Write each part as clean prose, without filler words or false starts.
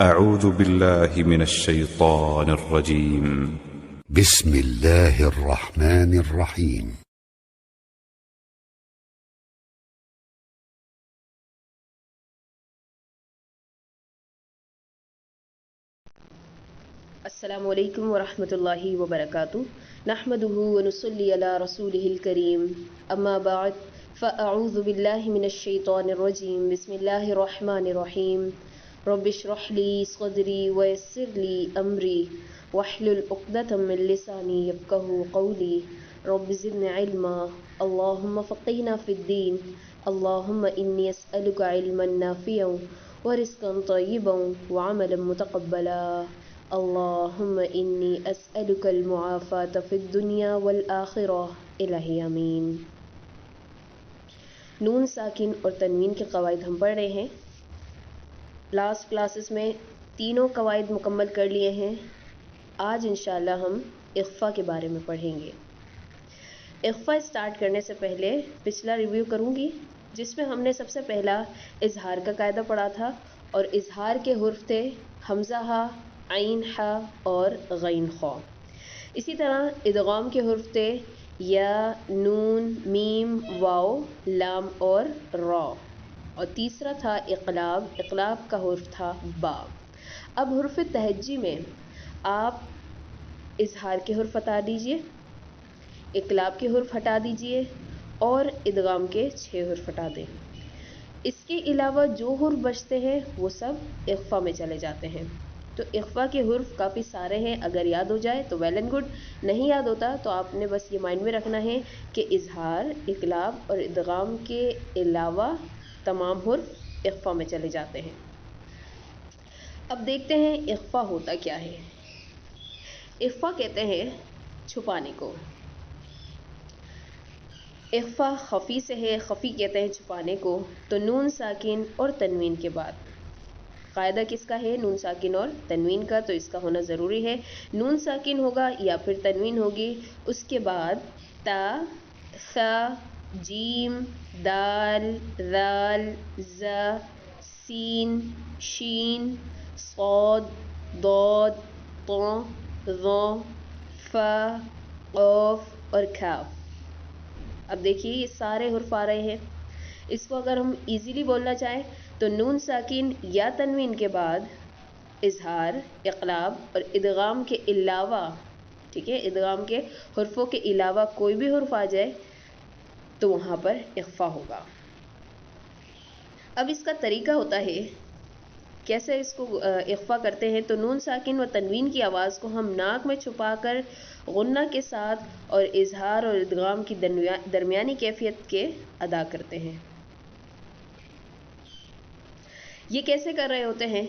أعوذ بالله من الشيطان الرجيم. بسم الله الرحمن الرحيم. السلام علیکم ورحمۃ اللہ وبرکاتہ. نحمده ونصلي على رسوله الكريم. اما بعد فاعوذ باللہ من الشیطان الرجیم. بسم اللہ الرحمن الرحیم. رب اشرح لي صدری ويسر لي امری واحلل عقدۃ من لسانی یفقهوا قولی. رب زدنی علما. اللهم فقهنا في الدین. اللهم انی اسألک علما نافعا ورزقا طیبا وعملا متقبلا. اللهم انی اسألک المعافاة فی الدنیا والآخرہ. الہی آمین. نون ساکن اور تنوین کے قواعد ہم پڑھ رہے ہیں. لاسٹ کلاسز میں تینوں قواعد مکمل کر لیے ہیں. آج انشاءاللہ ہم اخفا کے بارے میں پڑھیں گے. اخفا اسٹارٹ کرنے سے پہلے پچھلا ریویو کروں گی جس میں ہم نے سب سے پہلا اظہار کا قاعدہ پڑھا تھا اور اظہار کے حرف تھے حمزہ ہا، عین ہا اور غین خا. اسی طرح ادغام کے حرف تھے یا، نون، میم، واو، لام اور را. اور تیسرا تھا اقلاب. اقلاب کا حرف تھا با. اب حرف تہجی میں آپ اظہار کے حرف ہٹا دیجئے، اقلاب کے حرف ہٹا دیجئے اور ادغام کے 6 حرف ہٹا دیں. اس کے علاوہ جو حرف بچتے ہیں وہ سب اخفا میں چلے جاتے ہیں. تو اخفا کے حرف کافی سارے ہیں. اگر یاد ہو جائے تو ویل اینڈ گڈ، نہیں یاد ہوتا تو آپ نے بس یہ مائنڈ میں رکھنا ہے کہ اظہار، اقلاب اور ادغام کے علاوہ تمام حرف اخفا میں چلے جاتے ہیں. اب دیکھتے ہیں اخفا ہوتا کیا ہے. اخفا کہتے ہیں چھپانے کو. اخفا خفی سے ہے. خفی کہتے ہیں چھپانے کو. تو نون ساکن اور تنوین کے بعد قاعدہ کس کا ہے؟ نون ساکن اور تنوین کا. تو اس کا ہونا ضروری ہے. نون ساکن ہوگا یا پھر تنوین ہوگی. اس کے بعد تا، ثا، جیم، دال، ذال، ذا، سین، شین، صاد، ضاد، طا، ظا، فا، قاف اور کاف. اب دیکھیے یہ سارے حرف آ رہے ہیں. اس کو اگر ہم ایزیلی بولنا چاہیں تو نون ساکن یا تنوین کے بعد اظہار، اقلاب اور ادغام کے علاوہ، ٹھیک ہے، ادغام کے حرفوں کے علاوہ کوئی بھی حرف آ جائے تو وہاں پر اخفا ہوگا. اب اس کا طریقہ ہوتا ہے کیسے اس کو اخفا کرتے ہیں. تو نون ساکن و تنوین کی آواز کو ہم ناک میں چھپا کر غنہ کے ساتھ اور اظہار اور ادغام کی درمیانی کیفیت کے ادا کرتے ہیں. یہ کیسے کر رہے ہوتے ہیں؟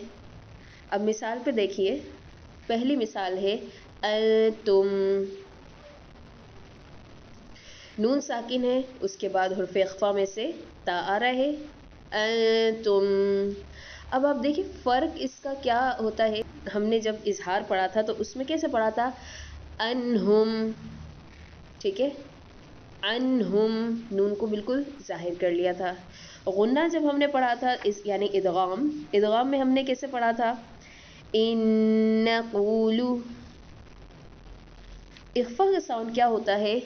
اب مثال پہ دیکھیے. پہلی مثال ہے تم. نون ساکن ہے، اس کے بعد حرف اخفا میں سے تا آ رہا ہے تم. اب آپ دیکھیں فرق اس کا کیا ہوتا ہے. ہم نے جب اظہار پڑھا تھا تو اس میں کیسے پڑھا تھا؟ انہم، ٹھیک ہے، انہم، نون کو بالکل ظاہر کر لیا تھا. غنہ جب ہم نے پڑھا تھا یعنی ادغام میں ہم نے کیسے پڑھا تھا؟ ان نقول. اخفا کا ساؤنڈ کیا ہوتا ہے؟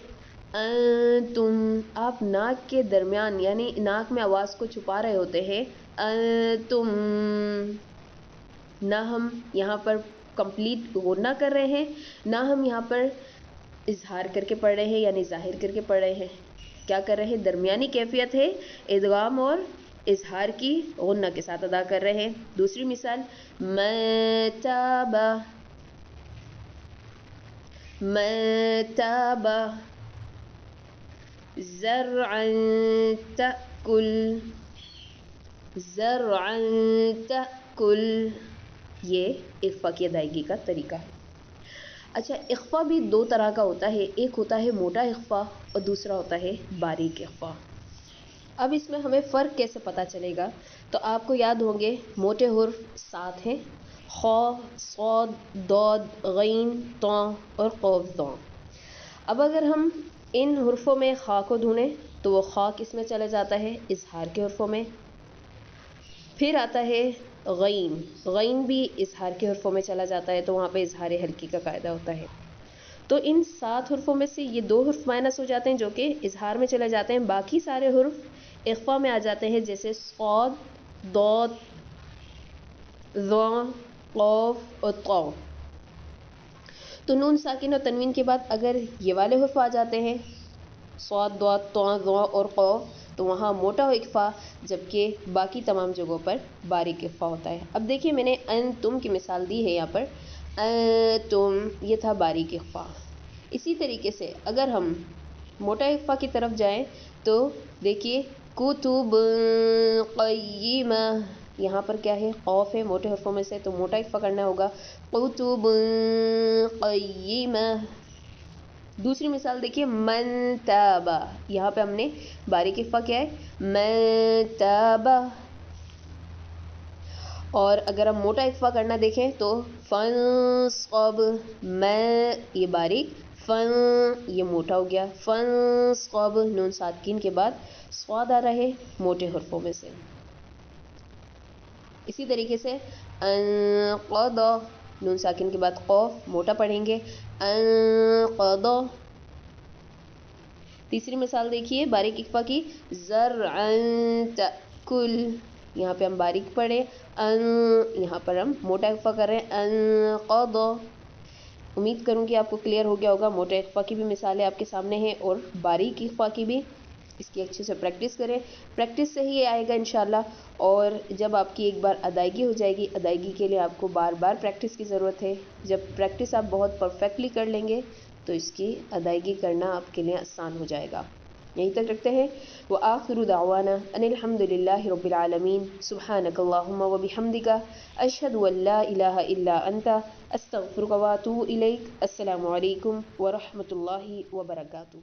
تم. آپ ناک کے درمیان یعنی ناک میں آواز کو چھپا رہے ہوتے ہیں. تم، نہ ہم یہاں پر کمپلیٹ غنہ کر رہے ہیں، نہ ہم یہاں پر اظہار کر کے پڑھ رہے ہیں یعنی ظاہر کر کے پڑھ رہے ہیں. کیا کر رہے ہیں؟ درمیانی کیفیت ہے، ادغام اور اظہار کی غنہ کے ساتھ ادا کر رہے ہیں. دوسری مثال متابا. متابا. زرعا تأکل. زرعا تأکل. یہ اخفا کی ادائیگی کا طریقہ ہے. اچھا، اخفا بھی 2 طرح کا ہوتا ہے. ایک ہوتا ہے موٹا اخفا اور دوسرا ہوتا ہے باریک اخفا. اب اس میں ہمیں فرق کیسے پتہ چلے گا؟ تو آپ کو یاد ہوں گے موٹے حرف 7 ہیں: خ، صاد، ضاد، غین، طا اور قاف ضا. اب اگر ہم ان حرفوں میں خا کو ڈھونڈیں تو وہ خا کس میں چلا جاتا ہے؟ اظہار کے حرفوں میں. پھر آتا ہے غین، غین بھی اظہار کے حرفوں میں چلا جاتا ہے تو وہاں پہ اظہار حلقی کا قاعدہ ہوتا ہے. تو ان 7 حرفوں میں سے یہ 2 حرف مائنس ہو جاتے ہیں جو کہ اظہار میں چلے جاتے ہیں، باقی سارے حرف اخفا میں آ جاتے ہیں، جیسے صاد، ضاد، ظا، قاف اور طا. تو نون ساکن اور تنوین کے بعد اگر یہ والے حرف آ جاتے ہیں صاد، ضاد، طا، ظا اور قاف تو وہاں موٹا اخفا، جبکہ باقی تمام جگہوں پر باریک اخفا ہوتا ہے. اب دیکھیے میں نے انتم کی مثال دی ہے یہاں پر، انتم یہ تھا باریک اخفا. اسی طریقے سے اگر ہم موٹا اخفا کی طرف جائیں تو دیکھیے کتب قیمہ، یہاں پر کیا ہے قاف ہے موٹے حرفوں میں سے تو موٹا اخفا کرنا ہوگا کتب قیمہ. دوسری مثال دیکھیے من تابا، یہاں پہ ہم نے باریک اخفا کیا ہے من تابا. اور اگر ہم موٹا اخفا کرنا دیکھیں تو فانصب، میں یہ باریک، فن یہ موٹا ہو گیا، فانصب نون ساکین کے بعد صاد آ رہے موٹے حرفوں میں سے. اسی طریقے سے انقضا نون ساکن کے بعد قاف موٹا پڑھیں گے انقضا. تیسری مثال دیکھیے باریک اخفا کی زرعا تأکل، یہاں پہ ہم باریک پڑھے یہاں پر ہم موٹا اخفا کر رہے ہیں انقضا. امید کروں کہ آپ کو کلیئر ہو گیا ہوگا. موٹے اخفا کی بھی مثالیں آپ کے سامنے ہیں اور باریک اخفا کی بھی. اس کی اچھے سے پریکٹس کریں، پریکٹس سے ہی آئے گا انشاءاللہ. اور جب آپ کی ایک بار ادائیگی ہو جائے گی، ادائیگی کے لیے آپ کو بار بار پریکٹس کی ضرورت ہے. جب پریکٹس آپ بہت پرفیکٹلی کر لیں گے تو اس کی ادائیگی کرنا آپ کے لیے آسان ہو جائے گا. یہیں تک رکھتے ہیں. وآخر دعوانا ان الحمد للہ رب العالمین. سبحانک اللہم وبحمدک اشہد ان لا الہ الا انت استغفرک واتوب الیک. السلام علیکم ورحمۃ اللہ وبرکاتہ.